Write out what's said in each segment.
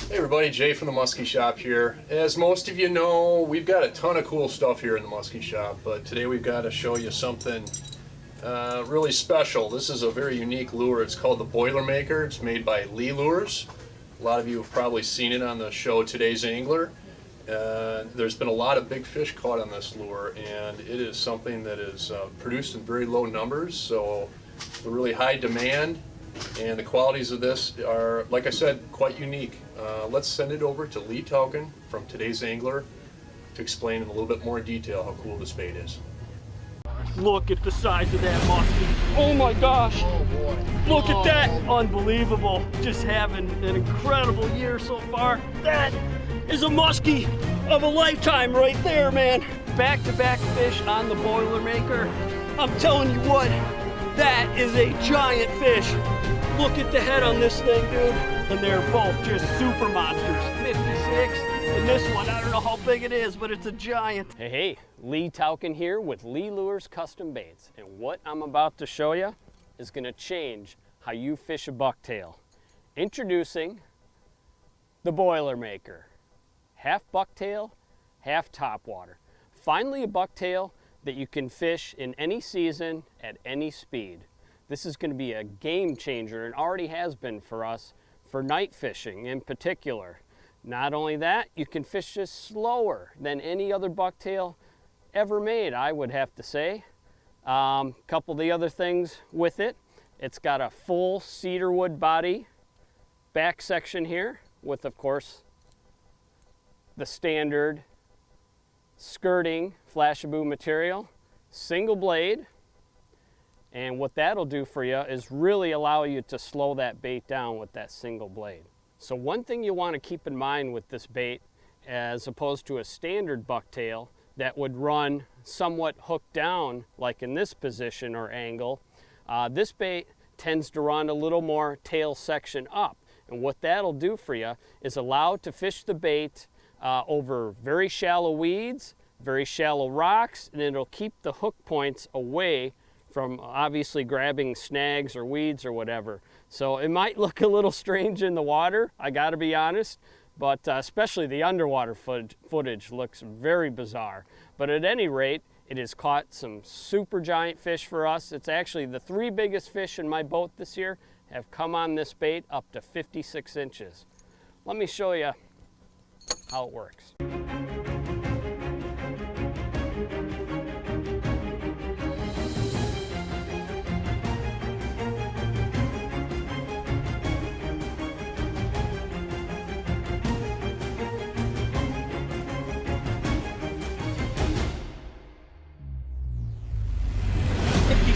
Hey everybody, Jay from the Musky Shop here. As most of you know, we've got a ton of cool stuff here in the Musky Shop, but today we've got to show you something really special. This is a very unique lure. It's called the Boilermaker. It's made by Lee Lures. A lot of you have probably seen it on the show Today's Angler. There's been a lot of big fish caught on this lure, and it is something that is produced in very low numbers, so a really high demand. And the qualities of this are, like I said, quite unique. Let's send it over to Lee Tauken from Today's Angler to explain in a little bit more detail how cool this bait is. Look at the size of that musky. Oh my gosh. Oh boy. Look at that. Unbelievable. Just having an incredible year so far. That is a musky of a lifetime right there, man. Back-to-back fish on the Boilermaker. I'm telling you what, that is a giant fish. Look at the head on this thing, dude. And they're both just super monsters. 56, and this one, I don't know how big it is, but it's a giant. Hey, Lee Tauken here with Lee Lures Custom Baits. And what I'm about to show you is gonna change how you fish a bucktail. Introducing the Boilermaker. Half bucktail, half topwater. Finally a bucktail that you can fish in any season at any speed. This is going to be a game changer, and already has been for us for night fishing in particular. Not only that, you can fish this slower than any other bucktail ever made, I would have to say. Couple of the other things with it, it's got a full cedar wood body back section here with, of course, the standard skirting Flashaboo material, single blade, and what that'll do for you is really allow you to slow that bait down with that single blade. So one thing you want to keep in mind with this bait, as opposed to a standard bucktail that would run somewhat hooked down like in this position or angle, this bait tends to run a little more tail section up, and what that'll do for you is allow to fish the bait over very shallow weeds, very shallow rocks, and it'll keep the hook points away from obviously grabbing snags or weeds or whatever. So it might look a little strange in the water, I gotta be honest, but especially the underwater footage looks very bizarre. But at any rate, it has caught some super giant fish for us. It's actually the 3 biggest fish in my boat this year have come on this bait up to 56 inches. Let me show you how it works.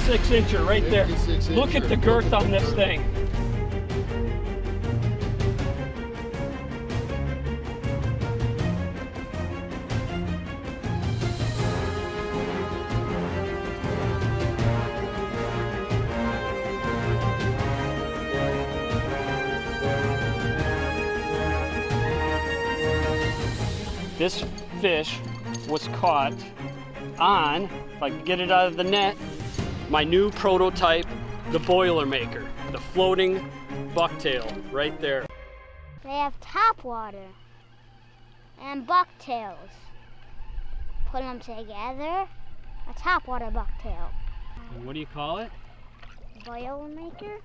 56-incher right there. Look at the girth on this thing. This fish was caught on, if I can get it out of the net, my new prototype, the Boilermaker, the floating bucktail right there. They have topwater and bucktails. Put them together, a topwater bucktail. And what do you call it? Boilermaker?